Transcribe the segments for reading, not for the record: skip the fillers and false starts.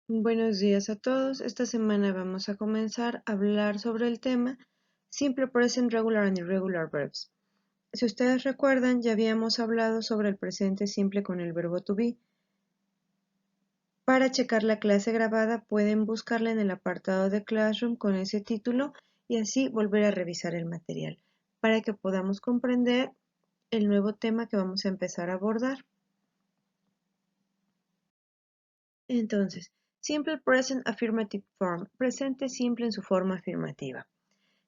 Buenos días a todos. Esta semana vamos a comenzar a hablar sobre el tema Simple Present Regular and Irregular Verbs. Si ustedes recuerdan, ya habíamos hablado sobre el presente simple con el verbo to be. Para checar la clase grabada pueden buscarla en el apartado de Classroom con ese título y así volver a revisar el material para que podamos comprender el nuevo tema que vamos a empezar a abordar. Entonces, Simple Present Affirmative Form, presente simple en su forma afirmativa.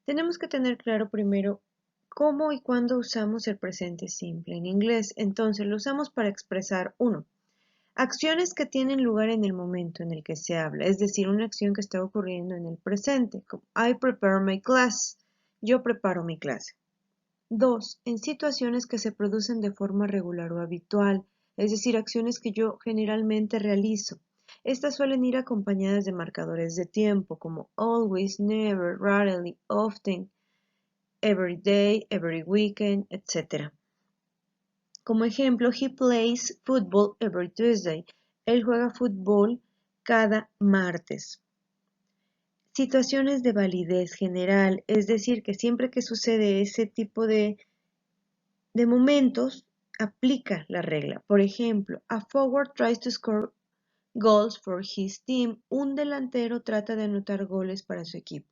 Tenemos que tener claro primero cómo y cuándo usamos el presente simple en inglés. Entonces, lo usamos para expresar, uno, acciones que tienen lugar en el momento en el que se habla, es decir, una acción que está ocurriendo en el presente, como I prepare my class, yo preparo mi clase. Dos, en situaciones que se producen de forma regular o habitual, es decir, acciones que yo generalmente realizo. Estas suelen ir acompañadas de marcadores de tiempo como always, never, rarely, often, every day, every weekend, etc. Como ejemplo, he plays football every Tuesday. Él juega fútbol cada martes. Situaciones de validez general, es decir, que siempre que sucede ese tipo de momentos, aplica la regla. Por ejemplo, a forward tries to score goals for his team. Un delantero trata de anotar goles para su equipo.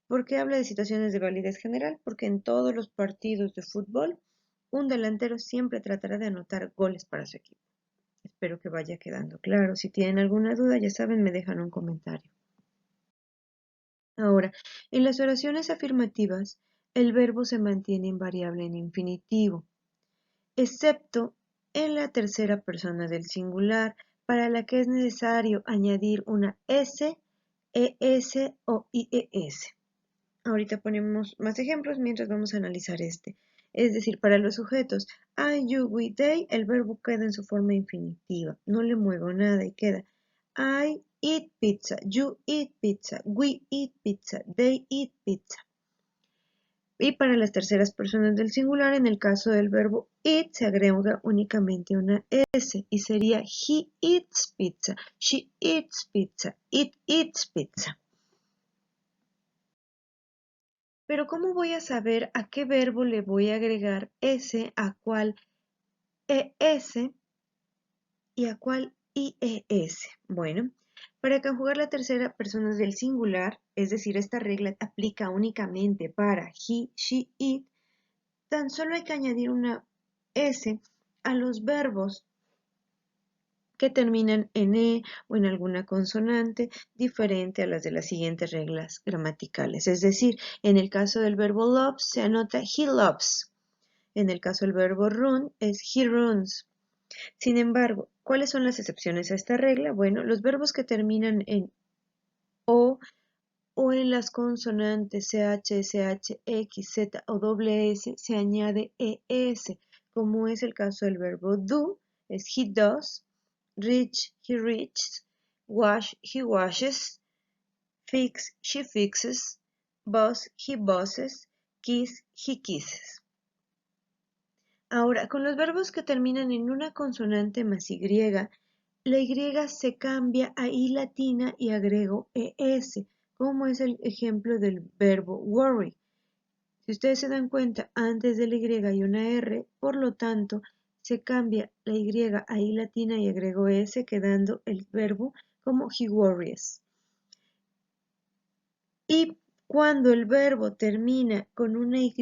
¿Por qué habla de situaciones de validez general? Porque en todos los partidos de fútbol, un delantero siempre tratará de anotar goles para su equipo. Espero que vaya quedando claro. Si tienen alguna duda, ya saben, me dejan un comentario. Ahora, en las oraciones afirmativas, el verbo se mantiene invariable en infinitivo, excepto en la tercera persona del singular, para la que es necesario añadir una S, ES o IES. Ahorita ponemos más ejemplos mientras vamos a analizar este. Es decir, para los sujetos I, you, we, they, el verbo queda en su forma infinitiva. No le muevo nada y queda I eat pizza, you eat pizza, we eat pizza, they eat pizza. Y para las terceras personas del singular, en el caso del verbo eat, se agrega únicamente una S y sería he eats pizza, she eats pizza, it eats pizza. Pero ¿cómo voy a saber a qué verbo le voy a agregar S, a cuál ES y a cuál IES? Bueno, para conjugar la tercera persona del singular, es decir, esta regla aplica únicamente para he, she, it, tan solo hay que añadir una S a los verbos que terminan en E o en alguna consonante diferente a las de las siguientes reglas gramaticales. Es decir, en el caso del verbo loves se anota he loves. En el caso del verbo run es he runs. Sin embargo, ¿cuáles son las excepciones a esta regla? Bueno, los verbos que terminan en O en las consonantes CH, SH, X, Z o doble S se añade ES, como es el caso del verbo do, es he does, reach, he reaches, wash, he washes, fix, she fixes, boss, he bosses, kiss, he kisses. Ahora, con los verbos que terminan en una consonante más Y, la Y se cambia a I latina y agrego ES, como es el ejemplo del verbo worry. Si ustedes se dan cuenta, antes de la Y hay una R, por lo tanto, se cambia la Y a I latina y agrego ES, quedando el verbo como he worries. Y cuando el verbo termina con una Y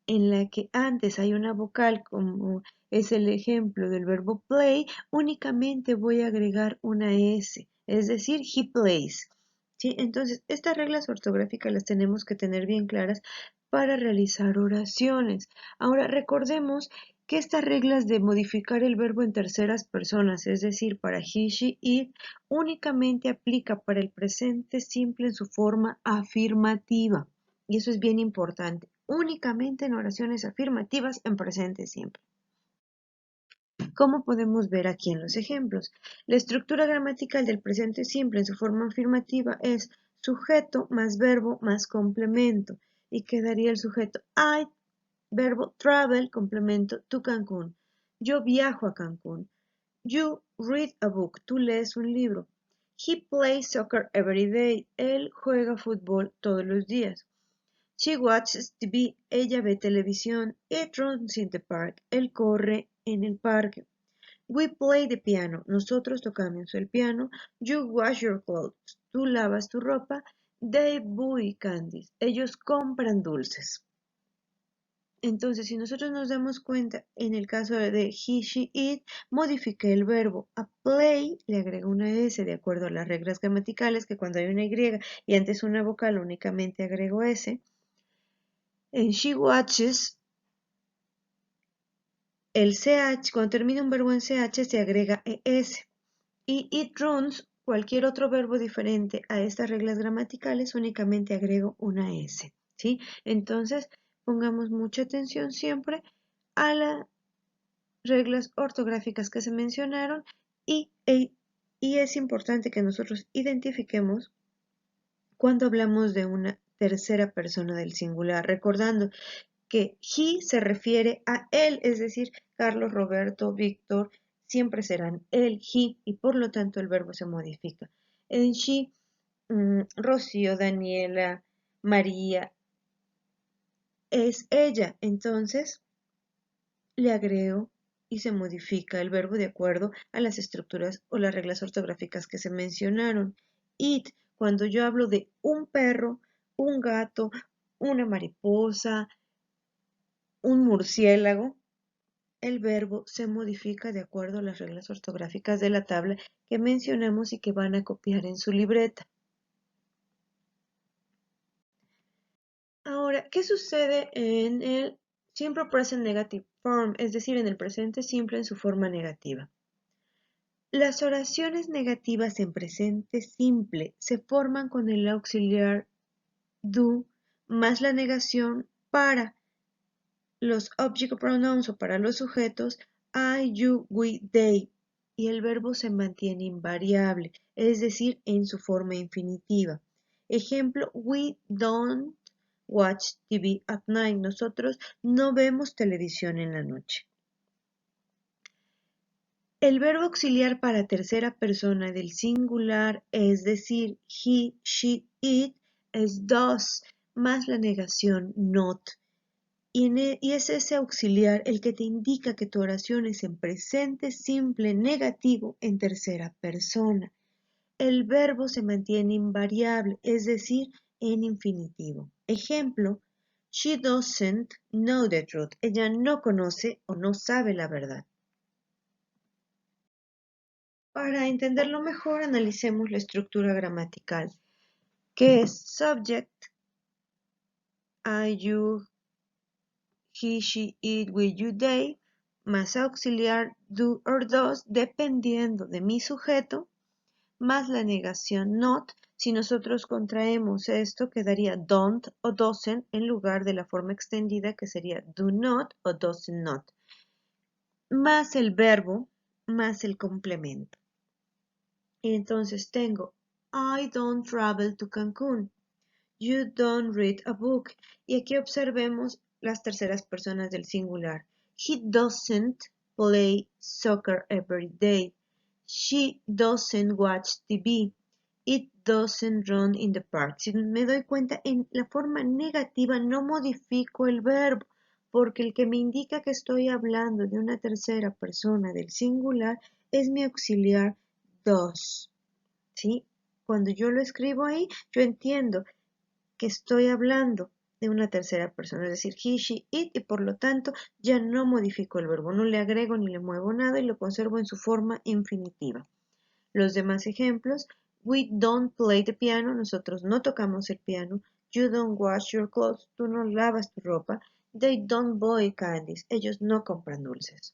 en la que antes hay una vocal, como es el ejemplo del verbo play, únicamente voy a agregar una S, es decir, he plays. ¿Sí? Entonces, estas reglas ortográficas las tenemos que tener bien claras para realizar oraciones. Ahora, recordemos que estas reglas de modificar el verbo en terceras personas, es decir, para he, she, it, únicamente aplica para el presente simple en su forma afirmativa. Y eso es bien importante. Únicamente en oraciones afirmativas en presente simple. Como podemos ver aquí en los ejemplos, la estructura gramatical del presente simple en su forma afirmativa es sujeto más verbo más complemento. Y quedaría el sujeto I, verbo travel, complemento to Cancún. Yo viajo a Cancún. You read a book. Tú lees un libro. He plays soccer every day. Él juega fútbol todos los días. She watches TV. Ella ve televisión. It runs in the park. Él corre en el parque. We play the piano. Nosotros tocamos el piano. You wash your clothes. Tú lavas tu ropa. They buy candies. Ellos compran dulces. Entonces, si nosotros nos damos cuenta, en el caso de he, she, it, modifiqué el verbo. A play le agrego una S de acuerdo a las reglas gramaticales, que cuando hay una Y y antes una vocal únicamente agrego S. En she watches, el CH, cuando termina un verbo en CH se agrega ES. Y it runs, cualquier otro verbo diferente a estas reglas gramaticales, únicamente agrego una S. ¿Sí? Entonces, pongamos mucha atención siempre a las reglas ortográficas que se mencionaron y es importante que nosotros identifiquemos cuando hablamos de una tercera persona del singular, recordando que he se refiere a él, es decir, Carlos, Roberto, Víctor, siempre serán él, he, y por lo tanto el verbo se modifica. En she, Rocío, Daniela, María, es ella, entonces le agrego y se modifica el verbo de acuerdo a las estructuras o las reglas ortográficas que se mencionaron. It, cuando yo hablo de un perro, un gato, una mariposa, un murciélago, el verbo se modifica de acuerdo a las reglas ortográficas de la tabla que mencionamos y que van a copiar en su libreta. Ahora, ¿qué sucede en el simple present negative form, es decir, en el presente simple en su forma negativa? Las oraciones negativas en presente simple se forman con el auxiliar do más la negación para los object pronouns o para los sujetos I, you, we, they, y el verbo se mantiene invariable, es decir, en su forma infinitiva. Ejemplo, we don't watch TV at night. Nosotros no vemos televisión en la noche. El verbo auxiliar para tercera persona del singular, es decir, he, she, it, es does, más la negación not. Y es ese auxiliar el que te indica que tu oración es en presente simple negativo en tercera persona. El verbo se mantiene invariable, es decir, en infinitivo. Ejemplo, she doesn't know the truth. Ella no conoce o no sabe la verdad. Para entenderlo mejor, analicemos la estructura gramatical, que es subject, I, you, he, she, it, we, you, they, más auxiliar do or does, dependiendo de mi sujeto, más la negación not. Si nosotros contraemos esto, quedaría don't o doesn't en lugar de la forma extendida que sería do not o does not, más el verbo, más el complemento. Y entonces tengo I don't travel to Cancún. You don't read a book. Y aquí observemos las terceras personas del singular. He doesn't play soccer every day. She doesn't watch TV. It doesn't run in the park. Si me doy cuenta, en la forma negativa no modifico el verbo, porque el que me indica que estoy hablando de una tercera persona del singular es mi auxiliar does. ¿Sí? Cuando yo lo escribo ahí, yo entiendo que estoy hablando de una tercera persona, es decir, he, she, it, y por lo tanto ya no modifico el verbo, no le agrego ni le muevo nada y lo conservo en su forma infinitiva. Los demás ejemplos, we don't play the piano, nosotros no tocamos el piano, you don't wash your clothes, tú no lavas tu ropa, they don't buy candies, ellos no compran dulces.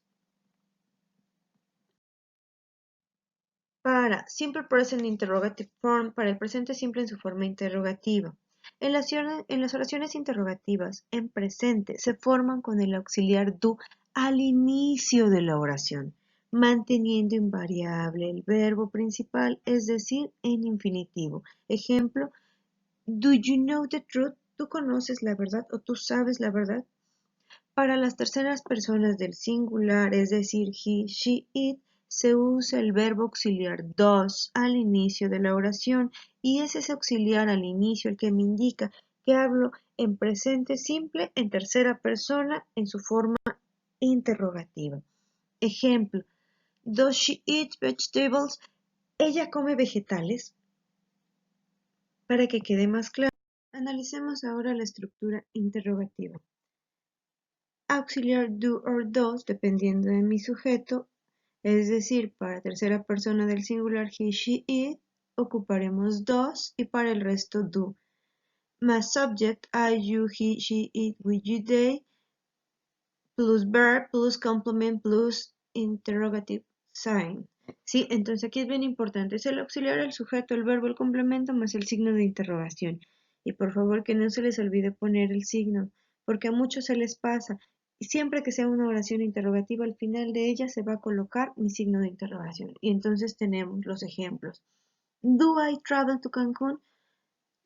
Para simple present interrogative form, para el presente simple en su forma interrogativa. En las oraciones interrogativas en presente se forman con el auxiliar do al inicio de la oración, manteniendo invariable el verbo principal, es decir, en infinitivo. Ejemplo, do you know the truth? ¿Tú conoces la verdad o tú sabes la verdad? Para las terceras personas del singular, es decir, he, she, it, se usa el verbo auxiliar dos al inicio de la oración y es ese auxiliar al inicio el que me indica que hablo en presente simple en tercera persona en su forma interrogativa. Ejemplo, does she eat vegetables? ¿Ella come vegetales? Para que quede más claro, analicemos ahora la estructura interrogativa. Auxiliar do or does dependiendo de mi sujeto, es decir, para tercera persona del singular he, she, it, ocuparemos does y para el resto do. Más subject I, you, he, she, it, we, you, they, plus verb, plus complement, plus interrogative sign. ¿Sí? Entonces aquí es bien importante, es el auxiliar, el sujeto, el verbo, el complemento, más el signo de interrogación. Y por favor que no se les olvide poner el signo, porque a muchos se les pasa. Y siempre que sea una oración interrogativa, al final de ella se va a colocar mi signo de interrogación. Y entonces tenemos los ejemplos. Do I travel to Cancún?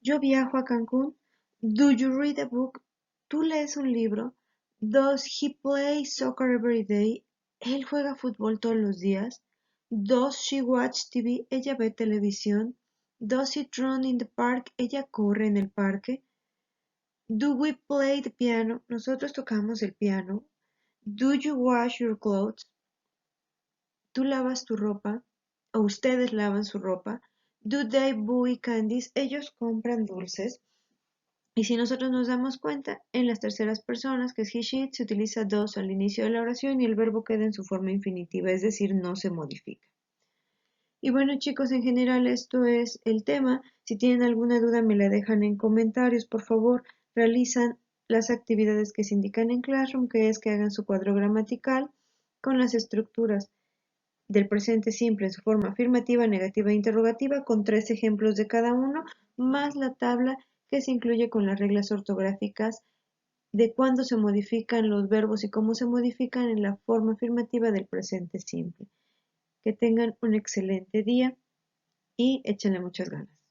Yo viajo a Cancún. Do you read a book? ¿Tú lees un libro? Does he play soccer every day? ¿Él juega fútbol todos los días? Does she watch TV? ¿Ella ve televisión? Does it run in the park? ¿Ella corre en el parque? Do we play the piano? Nosotros tocamos el piano. Do you wash your clothes? ¿Tú lavas tu ropa? ¿O ustedes lavan su ropa? Do they buy candies? ¿Ellos compran dulces? Y si nosotros nos damos cuenta, en las terceras personas, que es he, she, se utiliza dos al inicio de la oración y el verbo queda en su forma infinitiva, es decir, no se modifica. Y bueno, chicos, en general esto es el tema. Si tienen alguna duda me la dejan en comentarios, por favor. Realizan las actividades que se indican en Classroom, que es que hagan su cuadro gramatical con las estructuras del presente simple en su forma afirmativa, negativa e interrogativa, con 3 ejemplos de cada uno, más la tabla que se incluye con las reglas ortográficas de cuándo se modifican los verbos y cómo se modifican en la forma afirmativa del presente simple. Que tengan un excelente día y échenle muchas ganas.